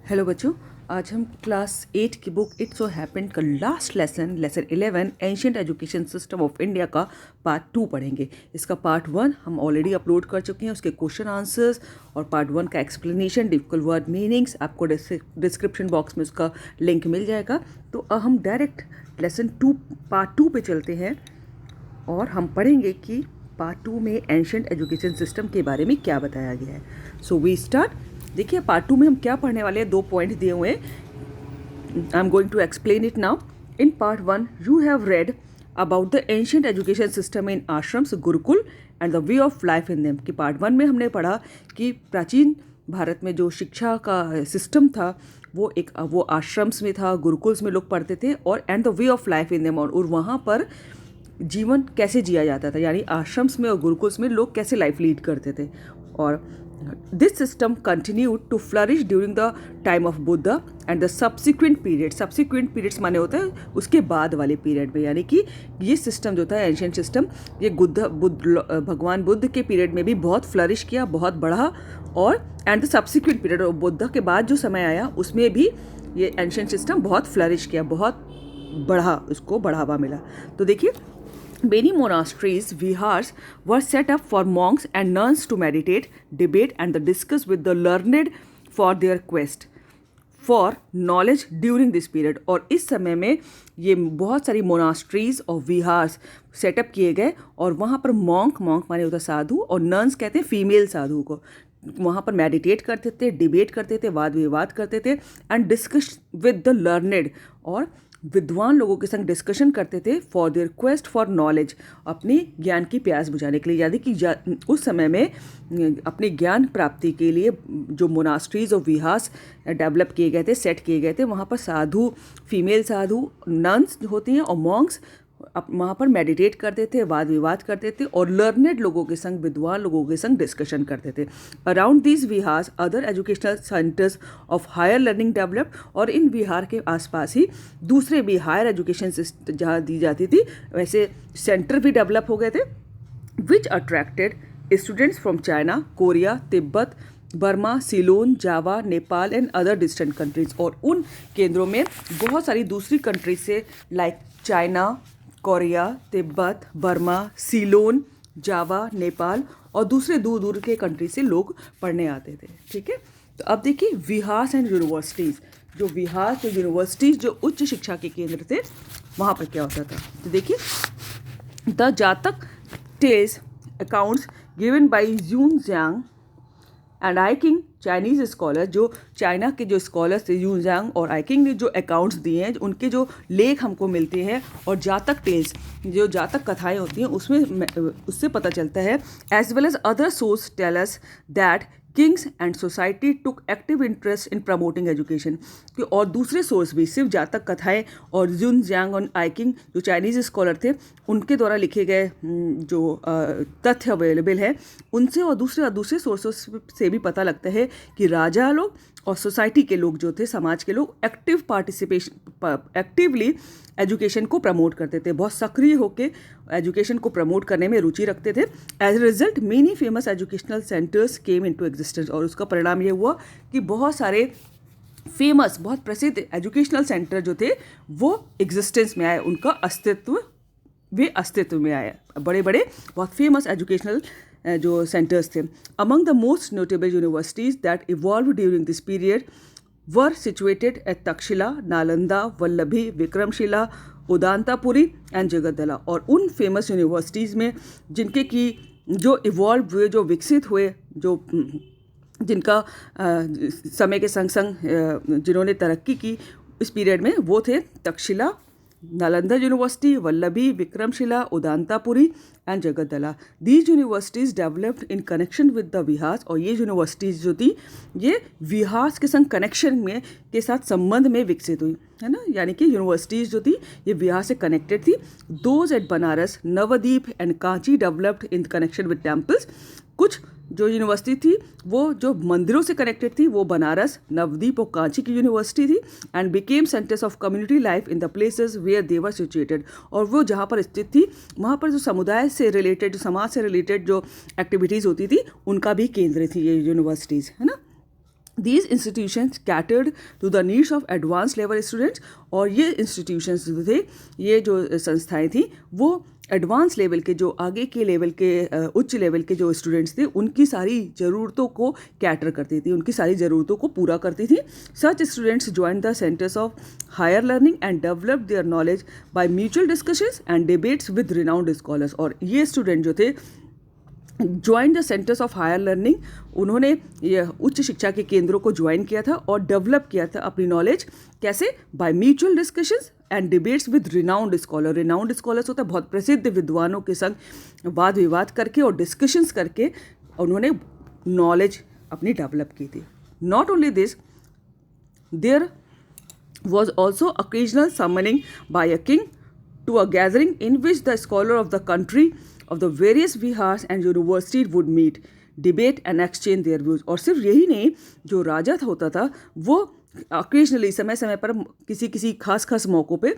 Hello बच्चों, आज हम क्लास 8 की बुक इट्स सो हैपेंड का last lesson 11 ancient education system of India का पार्ट 2 पढ़ेंगे। इसका पार्ट 1 हम ऑलरेडी अपलोड कर चुके हैं, उसके क्वेश्चन आंसर्स और पार्ट 1 का एक्सप्लेनेशन, डिफिकल्ट वर्ड मीनिंग्स आपको डिस्क्रिप्शन बॉक्स में उसका लिंक मिल जाएगा। तो अब हम डायरेक्ट लेसन 2 पार्ट 2 पे चलते हैं और हम पढ़ेंगे कि पार्ट 2 में एंशिएंट एजुकेशन सिस्टम के बारे में क्या बताया गया है। So we start. देखिए पार्ट 2 में हम क्या पढ़ने वाले हैं, 2 पॉइंट दिए हुए हैं। I am going to explain it now. In part 1 you have read about the ancient education system in ashrams, gurukul and the way of life in them. कि पार्ट 1 में हमने पढ़ा कि प्राचीन भारत में जो शिक्षा का सिस्टम था वो आश्रम्स में था, गुरुकुल्स में लोग पढ़ते थे, और and the way of life in them, और वहाँ पर जीवन कैसे जिया जाता था, यानी आश्रम्स में और गुरुकुल्स में लोग कैसे लाइफ लीड करते थे। और this system continued to flourish during the time of Buddha and the subsequent period. Subsequent periods माने होता है उसके बाद वाले पीरियड में, यानी कि ये सिस्टम जो था एंशिएंट सिस्टम, ये भगवान बुद्ध के पीरियड में भी बहुत फ्लरिश किया, बहुत बढ़ा। और एंड द सब्सिक्वेंट पीरियड, और बुद्ध के बाद जो समय आया उसमें भी ये एंशिएंट सिस्टम बहुत फ्लरिश किया, बहुत बढ़ा, उसको बढ़ावा मिला। तो देखिए, many monasteries, vihars were set up for monks and nuns to meditate, debate and discuss with the learned for their quest for knowledge during this period। और इस समय में ये बहुत सारी मोनास्ट्रीज और विहार्स सेटअप किए गए, और वहाँ पर मॉन्क माने होता साधु, और नन्स कहते हैं फीमेल साधु को। वहाँ पर मेडिटेट करते थे, डिबेट करते थे, वाद विवाद करते थे, and discuss with the learned, और विद्वान लोगों के संग डिस्कशन करते थे for their quest for knowledge, अपनी ज्ञान की प्यास बुझाने के लिए। यानी कि उस समय में अपनी ज्ञान प्राप्ति के लिए जो मोनास्ट्रीज और विहार्स डेवलप किए गए थे, सेट किए गए थे, वहाँ पर साधु, फीमेल साधु, नन्स होती हैं, और मॉन्क्स वहाँ पर मेडिटेट करते थे, वाद विवाद करते थे, और लर्नेड लोगों के संग, विद्वान लोगों के संग डिस्कशन करते थे। Around these viharas other educational centres of higher learning develop, और इन विहार के आसपास ही दूसरे भी हायर एजुकेशन जहाँ दी जाती थी वैसे सेंटर भी डेवलप हो गए थे, which attracted students from China, Korea, Tibet, Burma, Ceylon, Java, Nepal and other distant countries. और उन केंद्रों में बहुत सारी दूसरी कंट्रीज से, like China, Korea, Tibet, Burma, Ceylon, Java, Nepal और दूसरे दूर दूर के कंट्री से लोग पढ़ने आते थे। ठीक है, तो अब देखिए विहार्स एंड यूनिवर्सिटीज़। जो विहार तो यूनिवर्सिटीज़ जो उच्च शिक्षा के केंद्र थे, वहाँ पर क्या होता था, तो देखिए the Jataka tales accounts given by Xuanzang and I Ching, Chinese scholar, जो चाइना के जो स्कॉलर्स थे यूनजांग और आई किंग ने जो अकाउंट्स दिए हैं, उनके जो लेख हमको मिलते हैं, और जातक टेल्स, जो जातक कथाएं होती हैं, उसमें उससे पता चलता है, as well as other source tell us that kings and society took active interest in promoting education. और दूसरे सोर्स भी, सिर्फ जातक कथाएं और यूनजांग और आई किंग जो चाइनीज़ स्कॉलर थे उनके द्वारा लिखे गए जो तथ्य अवेलेबल है, उनसे और दूसरे सोर्सेस से भी पता लगता है कि राजा लोग और सोसाइटी के लोग जो थे, समाज के लोग, एक्टिवली एजुकेशन को प्रमोट करते थे, बहुत सक्रिय होकर एजुकेशन को प्रमोट करने में रुचि रखते थे। As a result many famous educational centres came into existence, और उसका परिणाम ये हुआ कि बहुत सारे फेमस, बहुत प्रसिद्ध एजुकेशनल सेंटर जो थे वो एग्जिस्टेंस में आए, उनका अस्तित्व में आए। बड़े बड़े बहुत फेमस एजुकेशनल जो सेंटर्स थे। Among the most notable universities that evolve during this period were situated at Takshashila, Nalanda, Vallabhi, Vikramashila, Odantapuri and Jagaddala. और उन फेमस यूनिवर्सिटीज़ में जिनके की जो इवॉल्व हुए, जो विकसित हुए, जो जिनका समय के संग संग जिन्होंने तरक्की की इस पीरियड में, वो थे Takshashila, Nalanda university, Vallabhi, Vikramashila, Odantapuri and Jagaddala. These universities developed in connection with the viharas, और ये यूनिवर्सिटीज़ जो थी ये विहार्स के संग कनेक्शन में के साथ संबंध में विकसित हुई, है ना। यानी कि यूनिवर्सिटीज़ जो थी ये विहार से कनेक्टेड थी। Those at Banaras, Nabadwip and Kanchi developed in connection with temples. कुछ जो यूनिवर्सिटी थी वो जो मंदिरों से कनेक्टेड थी, वो बनारस, नवदीप और कांची की यूनिवर्सिटी थी, and became centres of community life in the places where they were situated. और वो जहाँ पर स्थित थी वहाँ पर जो समुदाय से रिलेटेड, जो समाज से रिलेटेड जो एक्टिविटीज़ होती थी, उनका भी केंद्र थी ये यूनिवर्सिटीज़, है ना। These institutions catered to the needs of advanced level students, और ये institutions जो थे, ये जो संस्थाएं थी, वो एडवांस लेवल के जो आगे के लेवल के उच्च लेवल के जो स्टूडेंट्स थे उनकी सारी ज़रूरतों को कैटर करती थी, उनकी सारी ज़रूरतों को पूरा करती थी. Such students join the centres of higher learning and develop their knowledge by mutual discussions and debates with renowned scholars. और ये स्टूडेंट जो थे join the centres of higher learning, उन्होंने ये उच्च शिक्षा के केंद्रों को ज्वाइन किया था और डेवलप किया था अपनी नॉलेज. कैसे? Bye mutual discussions and debates with renowned scholar. Renowned scholars होता है बहुत प्रसिद्ध विद्वानों के संग वाद विवाद करके और डिस्कशंस करके उन्होंने नॉलेज अपनी डेवलप की थी. Not only this, there was also occasional summoning by a king to a gathering in which the scholar of the country of the various vihars and universities would meet, debate and exchange their views. और सिर्फ यही नहीं, जो राजा था होता था वो occasionally समय समय पर किसी खास मौक़ों पे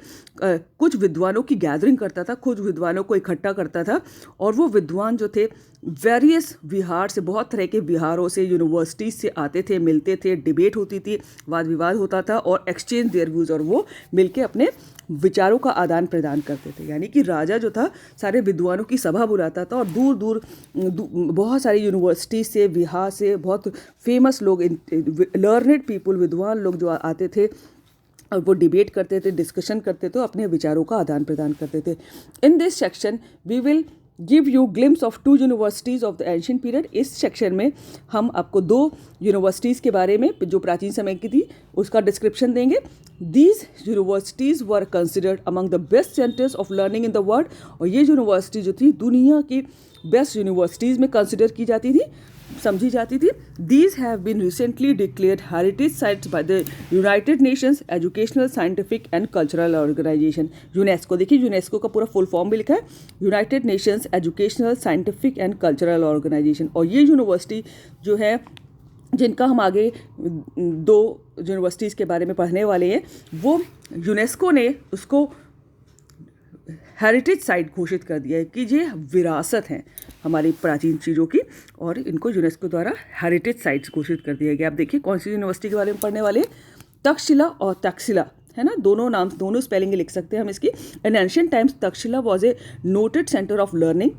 कुछ विद्वानों की गैदरिंग करता था, कुछ विद्वानों को इकट्ठा करता था. और वो विद्वान जो थे वेरियस विहार से, बहुत तरह के विहारों से, यूनिवर्सिटीज़ से आते थे, मिलते थे, डिबेट होती थी, वाद विवाद होता था और एक्सचेंज देयर व्यूज़, और वो मिलके अपने विचारों का आदान प्रदान करते थे. यानी कि राजा जो था सारे विद्वानों की सभा बुलाता था और दूर दूर बहुत सारी यूनिवर्सिटी से, विहार से बहुत फेमस लोग, लर्नेड पीपल, विद्वान लोग जो आते थे और वो डिबेट करते थे, डिस्कशन करते थे, अपने विचारों का आदान प्रदान करते थे. In this section we will give you glimpse of 2 universities of the ancient period. इस सेक्शन में हम आपको 2 यूनिवर्सिटीज़ के बारे में जो प्राचीन समय की थी उसका डिस्क्रिप्शन देंगे. These universities were considered among the best centres of learning in the world. और ये यूनिवर्सिटी जो थी दुनिया की बेस्ट यूनिवर्सिटीज़ में कंसिडर की जाती थी, समझी जाती थी. These have been recently declared heritage sites by the United Nations educational, scientific and cultural organisation, UNESCO. देखिए यूनेस्को का पूरा फुल फॉर्म भी लिखा है, United Nations educational, scientific and cultural organisation. और ये यूनिवर्सिटी जो है, जिनका हम आगे 2 यूनिवर्सिटीज़ के बारे में पढ़ने वाले हैं, वो यूनेस्को ने उसको हेरिटेज साइट घोषित कर दिया है कि ये विरासत हैं हमारी प्राचीन चीज़ों की, और इनको यूनेस्को द्वारा हेरिटेज साइट्स घोषित कर दिया गया. आप देखिए कौन सी यूनिवर्सिटी के बारे में पढ़ने वाले हैं, तक्षशिला और तक्षशिला, है ना, दोनों नाम, दोनों स्पेलिंग लिख सकते हैं हम इसकी. इन ancient times Takshashila was a noted centre of learning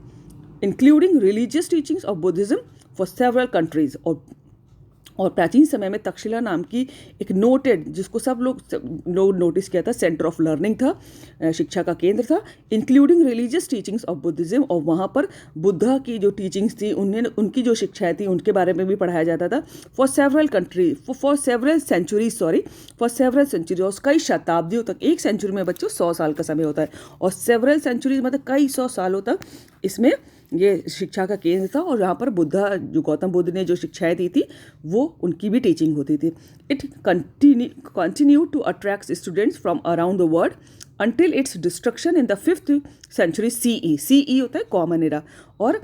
including religious teachings of Buddhism for several countries. और प्राचीन समय में तक्षशिला नाम की एक नोटेड, जिसको सब लोग नोटिस किया था, सेंटर ऑफ लर्निंग था, शिक्षा का केंद्र था, including religious teachings of Buddhism. और वहाँ पर बुद्धा की जो टीचिंग्स थी, उनकी जो शिक्षाएं थी, उनके बारे में भी पढ़ाया जाता था. फॉर सेवरल सेंचुरीज, और कई शताब्दियों तक. एक सेंचुरी में बच्चों 100 साल का समय होता है, और सेवरल सेंचुरीज मतलब कई 100 सालों तक इसमें ये शिक्षा का केंद्र था. और यहाँ पर गौतम बुद्ध ने जो शिक्षाएं दी थी वो उनकी भी टीचिंग होती थी. It continue to attract students from around the world until its destruction in the 5th century CE. CE होता है कॉमन एरा. और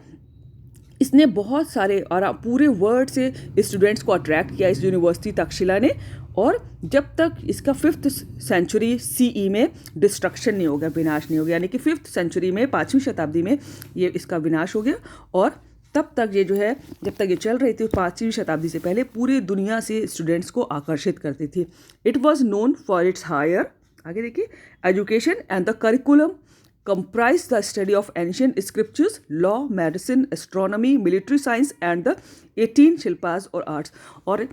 इसने बहुत सारे और पूरे वर्ल्ड से स्टूडेंट्स को अट्रैक्ट किया, इस यूनिवर्सिटी तक्षशिला ने. और जब तक इसका 5th century CE में डिस्ट्रक्शन नहीं हो गया, विनाश नहीं हो गया, यानी कि 5th century में, 5वीं शताब्दी में ये इसका विनाश हो गया. और तब तक ये जो है, जब तक ये चल रही थी 5वीं शताब्दी से पहले, पूरी दुनिया से स्टूडेंट्स को आकर्षित करती थी. It was known for its higher, आगे देखिए, education and the curriculum comprised the study of ancient scriptures, law, medicine, astronomy, military science and the 18 shilpas और आर्ट्स. और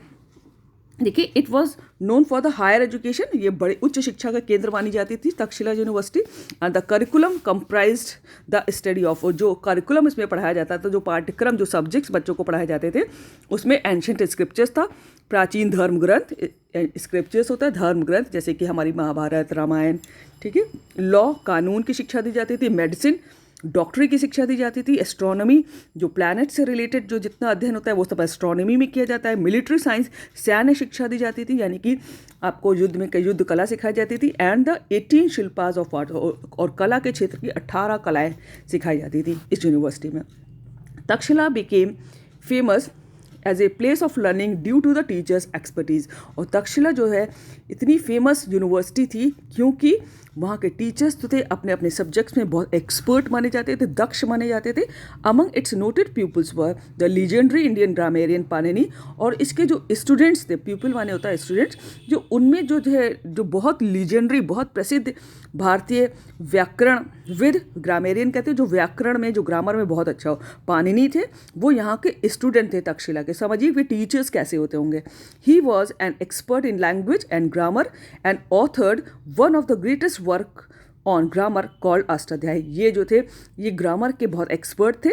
देखिए, it was known for the higher education, ये बड़े उच्च शिक्षा का केंद्र मानी जाती थी Takshashila university. And the curriculum comprised the study of, जो करिकुलम इसमें पढ़ाया जाता था, जो पाठ्यक्रम, जो सब्जेक्ट्स बच्चों को पढ़ाए जाते थे, उसमें एंशिएंट स्क्रिप्चर्स था, प्राचीन धर्म ग्रंथ. स्क्रिप्चर्स होता है धर्म ग्रंथ, जैसे कि हमारी महाभारत, रामायण, ठीक है. लॉ, कानून की शिक्षा दी जाती थी. मेडिसिन, डॉक्टरी की शिक्षा दी जाती थी. एस्ट्रोनॉमी, जो प्लैनेट से रिलेटेड जो जितना अध्ययन होता है वो सब एस्ट्रोनॉमी में किया जाता है. मिलिट्री साइंस, सैन्य शिक्षा दी जाती थी, यानी कि आपको युद्ध में युद्ध कला सिखाई जाती थी. And the 18 Shilpa's of art, और कला के क्षेत्र की 18 कलाएँ सिखाई जाती थी इस यूनिवर्सिटी में. Takshashila became famous as a place of learning due to the teachers expertise. और तक्षशिला जो है इतनी फेमस यूनिवर्सिटी थी क्योंकि वहाँ के टीचर्स तो थे अपने अपने सब्जेक्ट्स में बहुत एक्सपर्ट माने जाते थे, दक्ष माने जाते थे। Among its noted peoples were the legendary Indian grammarian Panini. और इसके जो स्टूडेंट्स थे, पीपल माने होता है स्टूडेंट्स, जो उनमें जो है जो बहुत लीजेंडरी, बहुत प्रसिद्ध भारतीय व्याकरणविद, ग्रामेरियन कहते हैं जो व्याकरण में, जो ग्रामर में बहुत अच्छा हो, पाणिनि थे। वो यहाँ के स्टूडेंट थे तक्षशिला के। समझिए वे टीचर्स कैसे होते होंगे। He was an expert in language and grammar and authored one of the greatest work on grammar called Ashtadhyayi. ये जो थे ये ग्रामर के बहुत एक्सपर्ट थे,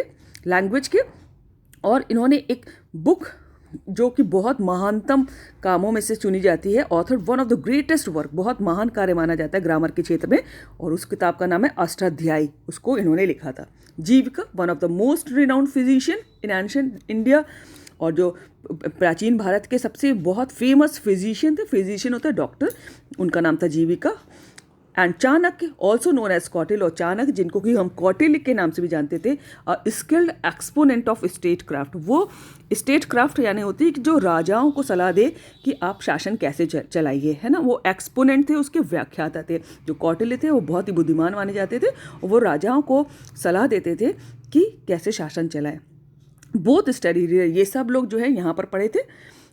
लैंग्वेज के, और इन्होंने एक बुक जो कि बहुत महानतम कामों में से चुनी जाती है, author one of the greatest work, बहुत महान कार्य माना जाता है ग्रामर के क्षेत्र में, और उस किताब का नाम है अष्टाध्यायी। उसको इन्होंने लिखा था। Jivaka one of the most renowned physician in ancient India. और जो प्राचीन भारत के सबसे बहुत फेमस फिजिशियन थे, फिजिशियन होता है डॉक्टर, उनका नाम था Jivaka. And Chanakya also known as Kautilya, और चाणक्य जिनको कि हम कौटिल्य के नाम से भी जानते थे, skilled exponent of state craft. वो स्टेट क्राफ्ट यानी होती है कि जो राजाओं को सलाह दे कि आप शासन कैसे चलाइए, है ना। वो एक्सपोनेंट थे, उसके व्याख्याता थे। जो कौटिल्य थे वो बहुत ही बुद्धिमान माने जाते थे, और वो राजाओं को सलाह देते थे कि कैसे शासन चलाएं। बोथ स्टडी, ये सब लोग जो है यहाँ पर पढ़े थे,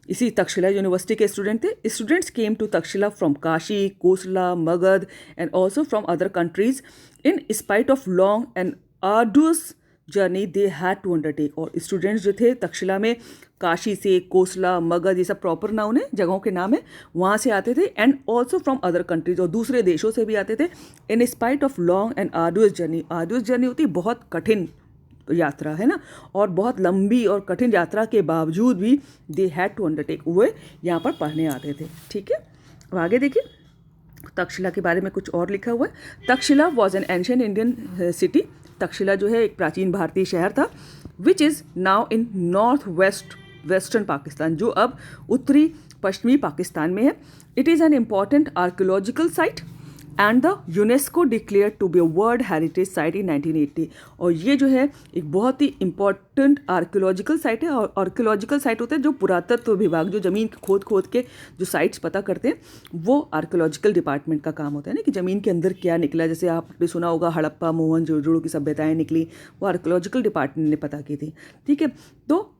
इसी तक्षशिला यूनिवर्सिटी के स्टूडेंट थे। Students came to Takshashila from Kashi, Kosala, Magadha and also from other countries in spite of long and arduous journey they had to undertake. और स्टूडेंट्स जो थे तक्षशिला में काशी से, कोसला, मगध, ये सब प्रॉपर नाउन है, जगहों के नाम है, वहाँ से आते थे। And also from other countries, और दूसरे देशों से भी आते थे। इन spite of long and arduous journey, arduous journey होती है बहुत कठिन यात्रा, है ना, और बहुत लंबी और कठिन यात्रा के बावजूद भी दे हैड टू अंडरटेक, वो यहाँ पर पढ़ने आते थे। ठीक है, अब आगे देखिए तक्षशिला के बारे में कुछ और लिखा हुआ है। Takshashila was an ancient Indian city. Takshashila जो है एक प्राचीन भारतीय शहर था, which is now in north western Pakistan, जो अब उत्तरी पश्चिमी पाकिस्तान में है। It is an important archaeological site and the UNESCO declare to be a world heritage site in 1980। और ये जो है एक बहुत ही इंपॉर्टेंट आर्कियोलॉजिकल साइट है। और आर्कियोलॉजिकल साइट होता है जो पुरातत्व विभाग, जो ज़मीन खोद खोद के जो साइट्स पता करते हैं, वो आर्कियोलॉजिकल डिपार्टमेंट का काम होता है ना, कि ज़मीन के अंदर क्या निकला। जैसे आपने सुना होगा हड़प्पा, मोहनजोदड़ो की सभ्यताएँ निकली, वो आर्कियोलॉजिकल डिपार्टमेंट ने पता की थी। ठीक है, तो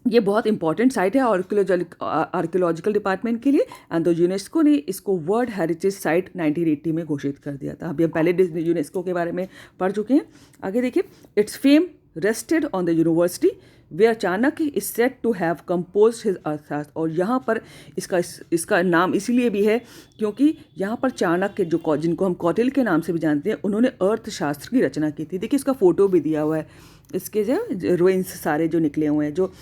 ये बहुत इंपॉर्टेंट साइट है आर्कियोलॉजिकल डिपार्टमेंट के लिए। एंड तो यूनेस्को ने इसको वर्ल्ड हेरिटेज साइट 1980 में घोषित कर दिया था। अभी हम पहले यूनेस्को के बारे में पढ़ चुके हैं। आगे देखिए, its fame rested on the university where Chanakya is set to have compose his Arthashastra. और यहाँ पर इसका नाम इसीलिए भी है क्योंकि यहाँ पर चाणक्य, जो जिनको हम कौटिल्य के नाम से भी जानते हैं, उन्होंने अर्थशास्त्र की रचना की थी। देखिए इसका फोटो भी दिया हुआ है, इसके जो रुइंस सारे जो निकले हुए हैं, जो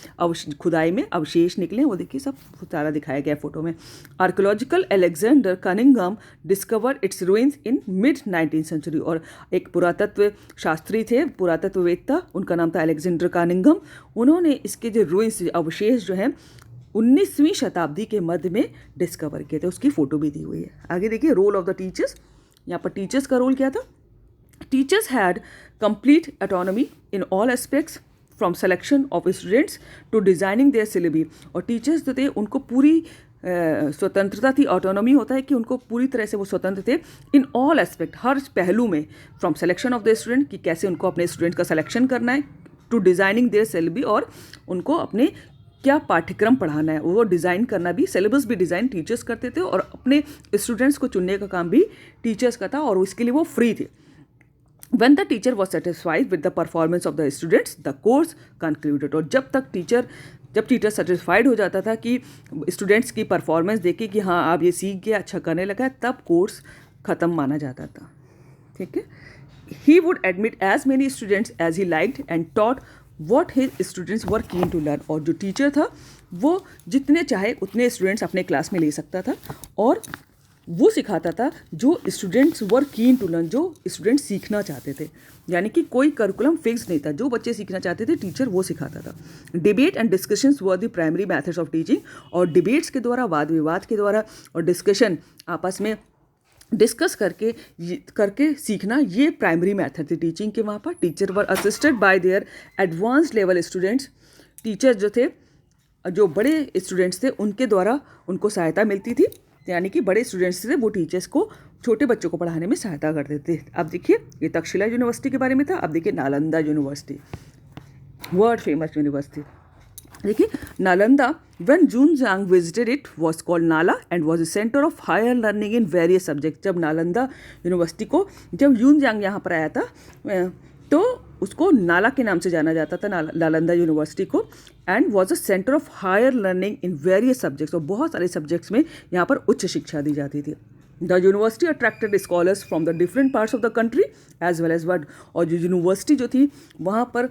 खुदाई में अवशेष निकले हैं, वो देखिए सब सारा दिखाया गया है फोटो में। Archaeological Alexander Cunningham discovered its ruins in mid 19th century. और एक पुरातत्व शास्त्री थे, पुरातत्ववेत्ता, उनका नाम था अलेक्जेंडर कनिंघम। उन्होंने इसके जो रुइंस, अवशेष जो हैं 19वीं शताब्दी के मध्य में डिस्कवर किए थे। उसकी फ़ोटो भी दी हुई है। आगे देखिए, रोल ऑफ द टीचर्स। यहाँ पर टीचर्स का रोल क्या था? Teachers had complete autonomy in all aspects from selection of students to designing their syllabi. और टीचर्स जो थे उनको पूरी स्वतंत्रता थी, ऑटोनॉमी होता है कि उनको पूरी तरह से वो स्वतंत्र थे इन ऑल एस्पेक्ट, हर पहलू में। From selection of the student, कि कैसे उनको अपने स्टूडेंट का सिलेक्शन करना है, टू डिज़ाइनिंग देयर सिलेबी, और उनको अपने क्या पाठ्यक्रम पढ़ाना है वो डिज़ाइन करना भी, सिलेबस भी डिज़ाइन टीचर्स करते थे, और अपने स्टूडेंट्स को चुनने का काम भी टीचर्स का था, और उसके लिए वो फ्री थे। When the teacher was satisfied with the performance of the students, the course concluded। और जब टीचर सेटिस्फाइड हो जाता था कि स्टूडेंट्स की परफॉर्मेंस देखे कि हाँ आप ये सीख गया, अच्छा करने लगा है, तब कोर्स ख़त्म माना जाता था। ठीक है, he would admit as many students as he liked and taught what his students were keen to learn। और जो टीचर था वो जितने चाहे उतने स्टूडेंट्स अपने क्लास में ले सकता था, और वो सिखाता था जो students were keen to learn, जो स्टूडेंट्स सीखना चाहते थे। यानी कि कोई करिकुलम फिक्स नहीं था, जो बच्चे सीखना चाहते थे टीचर वो सिखाता था। Debate and discussions were the primary methods of teaching. और डिबेट्स के द्वारा, वाद विवाद के द्वारा, और डिस्कशन, आपस में डिस्कस करके सीखना, ये प्राइमरी मेथड थी टीचिंग के। वहाँ पर teacher were assisted by there advanced level students. Teacher जो थे जो बड़े स्टूडेंट्स थे उनके द्वारा उनको सहायता मिलती थी, यानी कि बड़े स्टूडेंट्स थे वो टीचर्स को छोटे बच्चों को पढ़ाने में सहायता करते थे। अब देखिए ये तक्षशिला यूनिवर्सिटी के बारे में था। अब देखिए Nalanda university, world famous university. देखिए Nalanda, when Junzang visited it was called Nala and was a center of higher learning in various subjects। जब नालंदा यूनिवर्सिटी को जब यूनजांग यहाँ पर आया था तो उसको नाला के नाम से जाना जाता था, नालंदा यूनिवर्सिटी को, and was a centre of higher learning in various subjects. और बहुत सारे सब्जेक्ट्स में यहाँ पर उच्च शिक्षा दी जाती थी। The university attracted scholars from the different parts of the country as well as world. और जो यूनिवर्सिटी जो थी वहाँ पर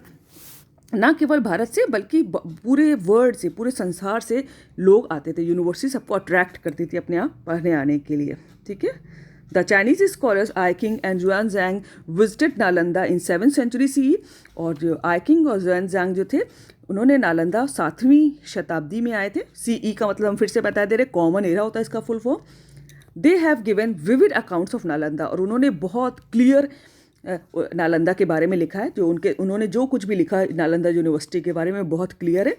ना केवल भारत से बल्कि पूरे वर्ल्ड से, पूरे संसार से लोग आते थे। यूनिवर्सिटी सबको अट्रैक्ट करती थी अपने यहाँ पढ़ने आने के लिए, ठीक है। The Chinese scholars I Ching and Xuanzang visited Nalanda in 7th century CE। और जो आई किंग और जुआनजांग जो थे उन्होंने नालंदा 7वीं शताब्दी में आए थे। CE का मतलब हम फिर से बता दे रहे, कॉमन एरा होता है इसका full form. They have given vivid accounts of Nalanda. और उन्होंने बहुत क्लियर नालंदा के बारे में लिखा है। जो उन्होंने जो कुछ भी लिखा है नालंदा यूनिवर्सिटी के बारे में बहुत क्लियर है।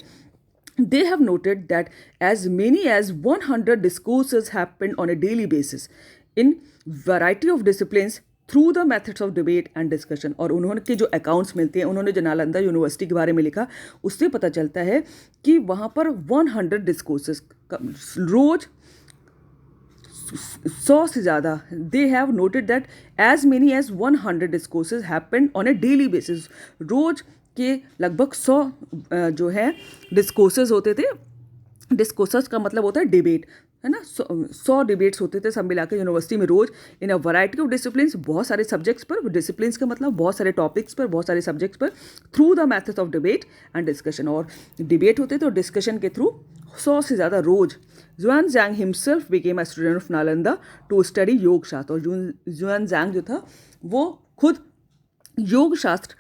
They have noted that as many as 100 discourses happened on a daily basis in variety of disciplines through the methods of debate and discussion। और उन्होंने के जो अकाउंट्स मिलते हैं, उन्होंने जो नालंदा यूनिवर्सिटी के बारे में लिखा उससे पता चलता है कि वहाँ पर 100 डिस्कोर्सेस रोज 100 से ज़्यादा। They have noted that as many as 100 discourses happened on a daily basis. रोज के लगभग 100 जो है डिस्कोर्सेज होते थे। डिस्कोर्सेज का मतलब होता है डिबेट, है ना। 100 डिबेट्स होते थे सब मिला के यूनिवर्सिटी में रोज, इन अ वैरायटी ऑफ डिसिप्लिन्स, बहुत सारे सब्जेक्ट्स पर। डिसिप्लिन्स का मतलब बहुत सारे टॉपिक्स पर, बहुत सारे सब्जेक्ट्स पर, through the method of debate and discussion. और डिबेट होते थे और डिस्कशन के थ्रू 100 से ज़्यादा रोज। Xuanzang himself became a student of Nalanda to study Yoga Shastra. और जुआनजांग जो था वो खुद योग शास्त्र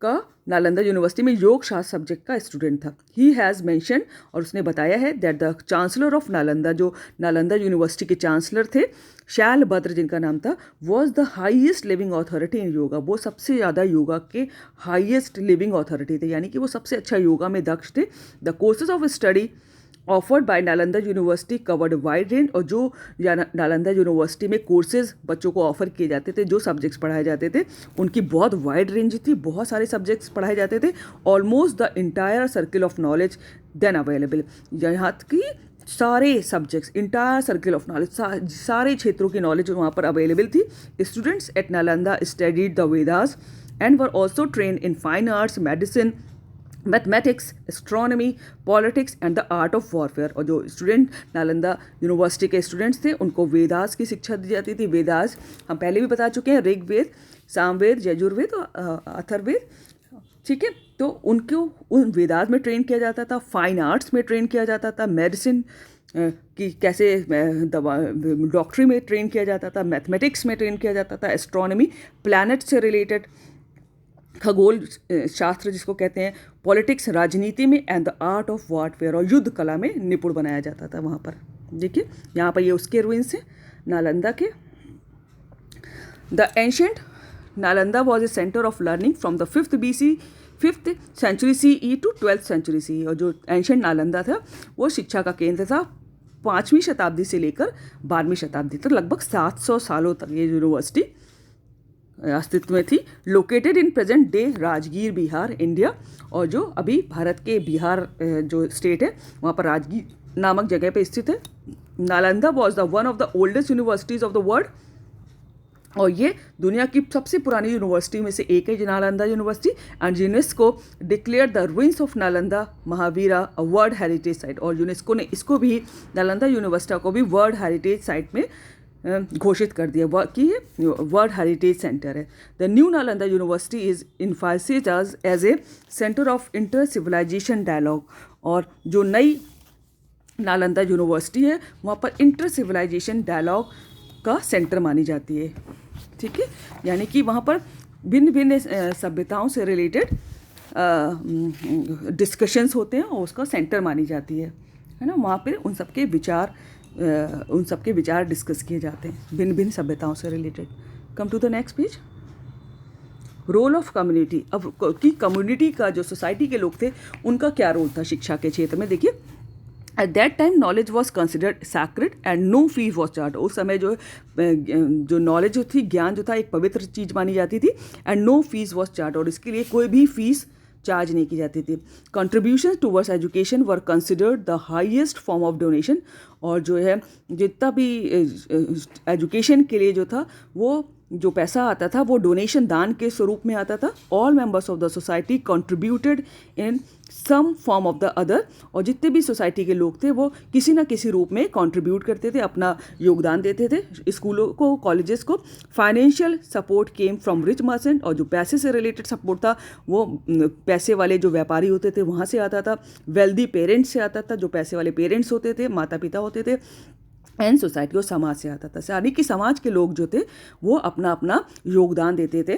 का नालंदा यूनिवर्सिटी में योग शास्त्र सब्जेक्ट का स्टूडेंट था। ही हैज़ मेंशन, और उसने बताया है, that the chancellor of Nalanda, जो नालंदा यूनिवर्सिटी के चांसलर थे, शैल भद्र जिनका नाम था, was the highest living authority in yoga. वो सबसे ज़्यादा योगा के हाईएस्ट लिविंग अथॉरिटी थे, यानी कि वो सबसे अच्छा योगा में दक्ष थे। The courses of study offered by Nalanda university covered wide range. और जो नालंदा यूनिवर्सिटी में कोर्सेज बच्चों को ऑफर किए जाते थे, जो सब्जेक्ट्स पढ़ाए जाते थे, उनकी बहुत वाइड रेंज थी, बहुत सारे सब्जेक्ट्स पढ़ाए जाते थे। Almost the entire circle of knowledge then available. यहाँ की सारे subjects, entire circle of knowledge, सारे क्षेत्रों की नॉलेज वहाँ पर अवेलेबल थी। Students at Nalanda studied the Vedas and were also train in fine arts, medicine, mathematics, astronomy, politics and the art of warfare. और जो स्टूडेंट नालंदा यूनिवर्सिटी के स्टूडेंट्स थे उनको वेदास की शिक्षा दी जाती थी। वेदास हम पहले भी बता चुके हैं, ऋग्वेद, सामवेद, यजुर्वेद और अथर्ववेद, ठीक है। तो उनको उन वेदास में ट्रेन किया जाता था, फाइन आर्ट्स में ट्रेन किया जाता था, मेडिसिन कि कैसे दवा, डॉक्टरी में ट्रेन किया जाता था, मैथमेटिक्स में ट्रेन किया जाता था, एस्ट्रोनॉमी, प्लैनेट से रिलेटेड, खगोल शास्त्र जिसको कहते हैं, पॉलिटिक्स, राजनीति में, and the art of warfare, और युद्ध कला में निपुण बनाया जाता था वहाँ पर। देखिए यहाँ पर ये उसके रूइंस हैं नालंदा के। The ancient Nalanda was a centre of learning from the 5th century CE to 12th century CE। और जो एंशियंट नालंदा था वो शिक्षा का केंद्र था 5वीं शताब्दी से लेकर 12वीं शताब्दी तक, लगभग 700 सालों तक ये यूनिवर्सिटी अस्तित्व में थी। Located in present day Rajgir, Bihar, India. और जो अभी भारत के बिहार जो स्टेट है वहाँ पर राजगीर नामक जगह पे स्थित है। Nalanda was the one of the oldest universities of the world. और ये दुनिया की सबसे पुरानी यूनिवर्सिटी में से एक है, Nalanda university. And UNESCO declare the ruins of Nalanda Mahavira a world heritage site. और यूनेस्को ने इसको भी, नालंदा यूनिवर्सिटी को भी वर्ल्ड हेरिटेज साइट में घोषित कर दिया कि ये वर्ल्ड हेरिटेज सेंटर है। The new Nalanda university is envisaged as a centre of inter civilisation dialogue. और जो नई नालंदा यूनिवर्सिटी है वहाँ पर इंटर सिविलाइजेशन डायलॉग का सेंटर मानी जाती है, ठीक है। यानी कि वहाँ पर भिन्न भिन्न सभ्यताओं से रिलेटेड डिस्कशंस होते हैं और उसका सेंटर मानी जाती है ना। वहाँ पर उन सबके विचार डिस्कस किए जाते हैं भिन्न भिन्न सभ्यताओं से related. Come to the next page. Role of community. अब कि कम्युनिटी का, जो सोसाइटी के लोग थे, उनका क्या रोल था शिक्षा के क्षेत्र में। देखिए at that time knowledge was considered sacred and no fees was charge. उस समय जो नॉलेज जो थी, ज्ञान जो था, एक पवित्र चीज़ मानी जाती थी, and no fees was charge, और इसके लिए कोई भी फीस चार्ज नहीं की जाती थी। Contribution towards education were considered the highest form of donation, और जो है जितना भी एजुकेशन के लिए जो था, वो जो पैसा आता था वो डोनेशन, दान के स्वरूप में आता था। All members of the society contributed in some form of the other, और जितने भी सोसाइटी के लोग थे वो किसी ना किसी रूप में कंट्रीब्यूट करते थे, अपना योगदान देते थे स्कूलों को, कॉलेजेस को। Financial support came from rich merchant, और जो पैसे से रिलेटेड सपोर्ट था वो पैसे वाले जो व्यापारी होते थे वहाँ से आता था। वेल्दी पेरेंट्स से आता था, जो पैसे वाले पेरेंट्स होते थे, माता पिता होते थे। एंड सोसाइटी और समाज से आता था, यानी कि समाज के लोग जो थे वो अपना अपना योगदान देते थे,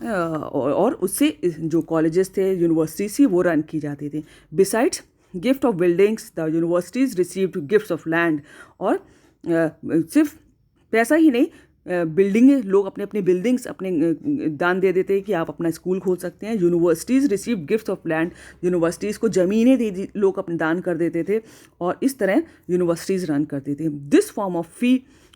और उससे जो कॉलेजेस थे, यूनिवर्सिटीज़ थी, वो रन की जाती थी। Besides gift of buildings, the universities received gifts of land, और सिर्फ पैसा ही नहीं, बिल्डिंगें, लोग अपने अपनी बिल्डिंग्स अपने दान दे देते हैं कि आप अपना स्कूल खोल सकते हैं। Universities receive gifts of land, universities को ज़मीनें दे लोग अपने दान कर देते थे, और इस तरह यूनिवर्सिटीज़ रन करती थी। This form of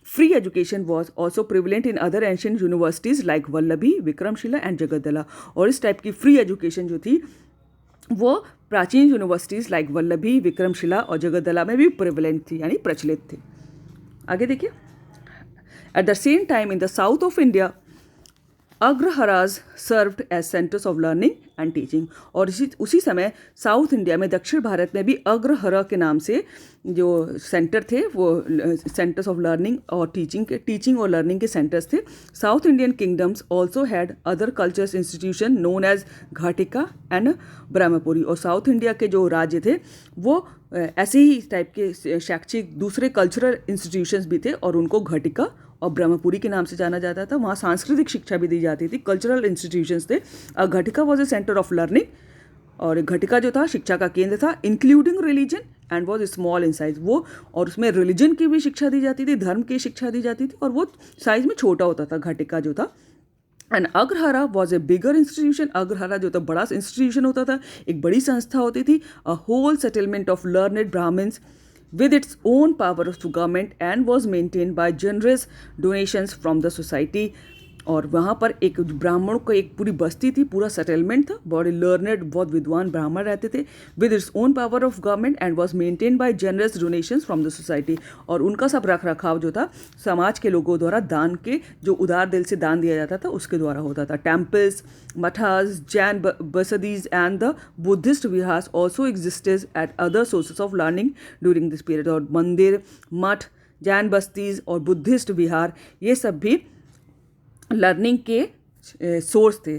free education was also prevalent in other ancient universities like Vallabhi, Vikramashila and Jagaddala, और इस टाइप की फ्री एजुकेशन जो थी वो प्राचीन यूनिवर्सिटीज़ लाइक वल्लभी, विक्रमशिला और जगद्दला में भी प्रिवलेंट थी, यानी प्रचलित थी। आगे देखिए, at the same time in the south of India, agraharas served as centres of learning and teaching, और उसी समय साउथ इंडिया में, दक्षिण भारत में भी अग्रहरा के नाम से जो सेंटर थे वो सेंटर्स ऑफ लर्निंग और टीचिंग और लर्निंग के सेंटर्स थे। South Indian kingdoms also had other cultures institution known as ghatika and Brahmapuri, और साउथ इंडिया के जो राज्य थे वो ऐसे ही टाइप के शैक्षिक दूसरे कल्चरल इंस्टीट्यूशंस भी थे, और उनको घटिका और ब्रह्मपुरी के नाम से जाना जाता था। वहाँ सांस्कृतिक शिक्षा भी दी जाती थी, कल्चरल इंस्टीट्यूशंस थे। Ghatika was a centre of learning, और घटिका जो था शिक्षा का केंद्र था, including religion and was small in size, वो, और उसमें रिलीजन की भी शिक्षा दी जाती थी, धर्म की शिक्षा दी जाती थी, और वो साइज में छोटा होता था घटिका जो था। And Agrahara was a bigger institution, Agrahara जो था बड़ा इंस्टीट्यूशन होता था, एक बड़ी संस्था होती थी। A whole settlement of learned Brahmans with its own power of government and was maintained by generous donations from the society, और वहाँ पर एक ब्राह्मणों का एक पूरी बस्ती थी, पूरा सेटलमेंट था, बड़े लर्नेड, बहुत विद्वान ब्राह्मण रहते थे। With its own power of government and was maintain by generous donations from the society, और उनका सब रख रखाव जो था समाज के लोगों द्वारा, दान के जो उदार दिल से दान दिया जाता था उसके द्वारा होता था। Temples, mathas, Jain basadis and the Buddhist viharas also existed at other sources of learning during this period, और मंदिर, मठ, जैन बस्तीज और बुद्धिस्ट विहार, ये सब भी लर्निंग के सोर्स थे,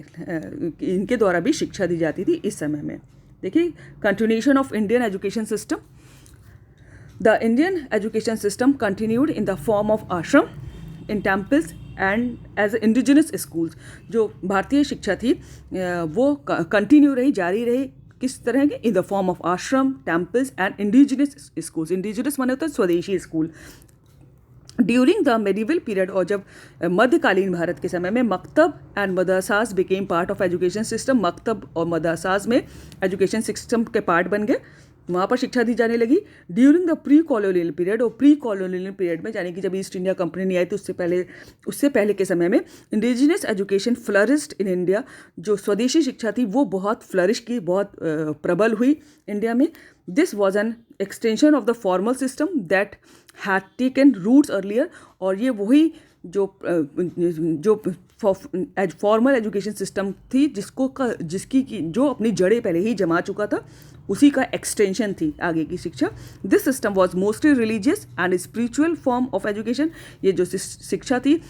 इनके द्वारा भी शिक्षा दी जाती थी इस समय में। देखिए, continuation of Indian education system. The Indian education system continued in the form of ashram, in temples and as indigenous schools. जो भारतीय शिक्षा थी वो कंटिन्यू रही, जारी रही, किस तरह के, in the form of ashram, temples and indigenous schools. Indigenous माने होता है स्वदेशी school. During the medieval period, और जब मध्यकालीन भारत के समय में, maktab and madrasas became part of education system. मकतब और मदरसास में एजुकेशन सिस्टम के पार्ट बन गए, वहाँ पर शिक्षा दी जाने लगी। During the pre colonial period, और प्री कॉलोनियल पीरियड में, यानी कि जब ईस्ट इंडिया कंपनी नहीं आई थी उससे पहले के समय में, indigenous education flourished in India. जो स्वदेशी शिक्षा थी वो बहुत फ्लरिश की, बहुत प्रबल हुई इंडिया में। This was an extension of the formal system that had taken roots earlier, और ये वही जो फॉर्मल एजुकेशन सिस्टम थी जिसकी जो अपनी जड़ें पहले ही जमा चुका था, उसी का एक्सटेंशन थी आगे की शिक्षा। This system was mostly religious and spiritual form of education. ये जो शिक्षा थी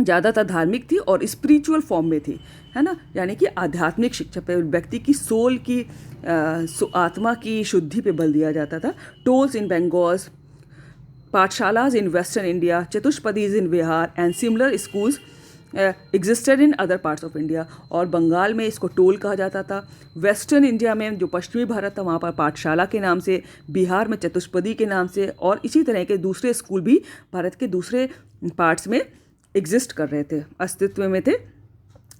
ज़्यादातर धार्मिक थी और स्पिरिचुअल फॉर्म में थी, है ना, यानी कि आध्यात्मिक शिक्षा पे, व्यक्ति की सोल की आत्मा की शुद्धि पे बल दिया जाता था। Tols in Bengals, pathshalas in western India, chatushpadis in Bihar and similar schools existed in other parts of India. और बंगाल में इसको टोल कहा जाता था, वेस्टर्न इंडिया में जो पश्चिमी भारत था वहाँ पर पाठशाला के नाम से, बिहार में चतुष्पदी के नाम से, और इसी तरह के दूसरे स्कूल भी भारत के दूसरे पार्ट्स में एग्जिस्ट कर रहे थे, अस्तित्व में थे।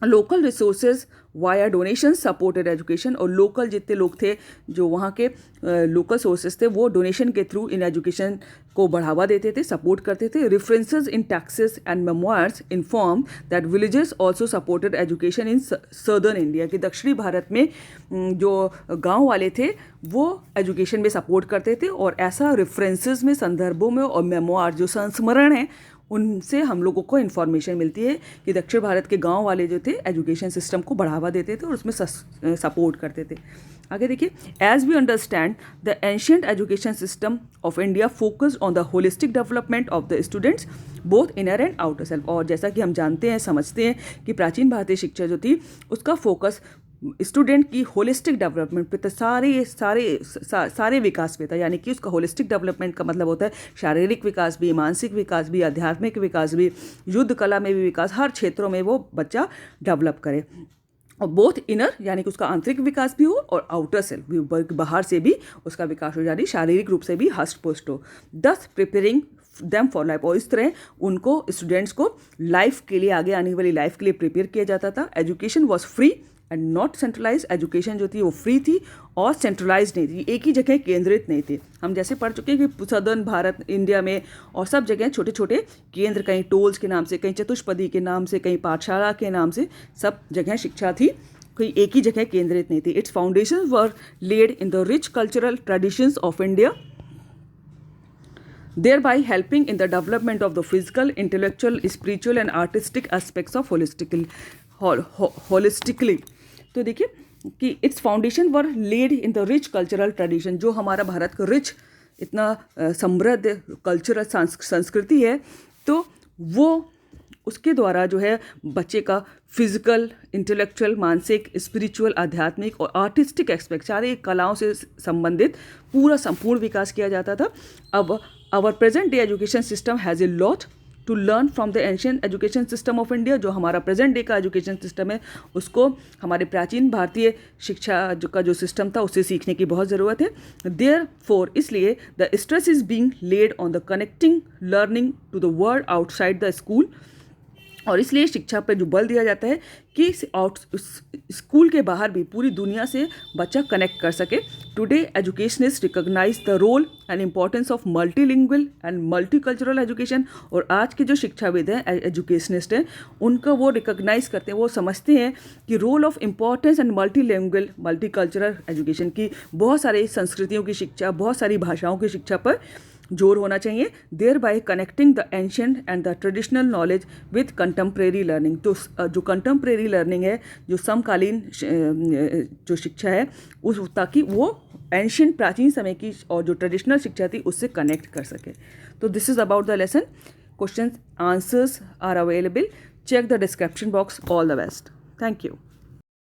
Local resources via donation supported education, और लोकल जितने लोग थे जो वहाँ के लोकल सोर्सेज थे वो डोनेशन के थ्रू इन एजुकेशन को बढ़ावा देते थे, सपोर्ट करते थे. References in taxes and memoirs inform that villages also supported education in southern India, कि दक्षिणी भारत में जो गांव वाले थे वो एजुकेशन में सपोर्ट करते थे. और ऐसा रेफरेंसेस में, संदर्भों में और मेमोइर जो संस्मरण हैं उनसे हम लोगों को इन्फॉर्मेशन मिलती है कि दक्षिण भारत के गांव वाले जो थे एजुकेशन सिस्टम को बढ़ावा देते थे और उसमें सपोर्ट करते थे. आगे देखिए, as we understand the ancient education system of India focused on the holistic development of the students both inner and outer self. और जैसा कि हम जानते हैं, समझते हैं कि प्राचीन भारतीय शिक्षा जो थी उसका फोकस स्टूडेंट की होलिस्टिक डेवलपमेंट पे तो सारे विकास पे था. यानी कि उसका होलिस्टिक डेवलपमेंट का मतलब होता है शारीरिक विकास भी, मानसिक विकास भी, आध्यात्मिक विकास भी, युद्ध कला में भी विकास, हर क्षेत्रों में वो बच्चा डेवलप करे. और बोथ इनर यानी कि उसका आंतरिक विकास भी हो और आउटर सेल्फ भी, बाहर से भी उसका विकास हो, यानी शारीरिक रूप से भी हष्ट पुष्ट हो. दस प्रिपेयरिंग देम फॉर लाइफ, और इस तरह उनको स्टूडेंट्स को लाइफ के लिए, आगे आने वाली लाइफ के लिए प्रिपेयर किया जाता था. Education was free and not centralise, education जो थी वो फ्री थी और सेंट्रलाइज नहीं थी, एक ही जगह केंद्रित नहीं थी. हम जैसे पढ़ चुके हैं कि सदर्न भारत इंडिया में और सब जगह छोटे छोटे केंद्र, कहीं टोल्स के नाम से, कहीं चतुष्पदी के नाम से, कहीं पाठशाला के नाम से, सब जगह शिक्षा थी, कोई एक ही जगह केंद्रित नहीं थी. Its foundation were laid in the rich cultural traditions of India, thereby helping in the development of the physical, intellectual, spiritual and artistic aspects of holistically. तो देखिए कि its foundation were laid in the rich cultural tradition, जो हमारा भारत का rich इतना समृद्ध cultural संस्कृति है, तो वो उसके द्वारा जो है बच्चे का फिजिकल, इंटेलेक्चुअल, मानसिक, स्पिरिचुअल, आध्यात्मिक और आर्टिस्टिक एस्पेक्ट, सारे कलाओं से संबंधित पूरा संपूर्ण विकास किया जाता था. अब our present day education system has a lot to learn from the ancient education system of India. जो हमारा प्रेजेंट डे का एजुकेशन सिस्टम है उसको हमारे प्राचीन भारतीय शिक्षा का जो सिस्टम था उससे सीखने की बहुत ज़रूरत है. देयरफॉर, इसलिए the stress is being laid on the connecting learning to the world outside the school, और इसलिए शिक्षा पर जो बल दिया जाता है कि स्कूल के बाहर भी पूरी दुनिया से बच्चा कनेक्ट कर सके. Today educationist recognise the role and importance of multilingual and multicultural education. और आज के जो शिक्षाविद हैं, एजुकेशनिस्ट हैं, उनका वो रिकॉग्नाइज करते हैं, वो समझते हैं कि role of importance and multilingual multicultural education की बहुत सारी संस्कृतियों की शिक्षा, बहुत सारी भाषाओं की शिक्षा पर जोर होना चाहिए. Thereby connecting the ancient and the traditional knowledge with contemporary learning. तो जो कंटेम्प्रेरी लर्निंग है, जो समकालीन जो शिक्षा है, उस ताकि वो एंशियंट प्राचीन समय की और जो ट्रेडिशनल शिक्षा थी उससे कनेक्ट कर सके. तो this is about the lesson. Question answers are available. Check the description box. All the best. Thank you.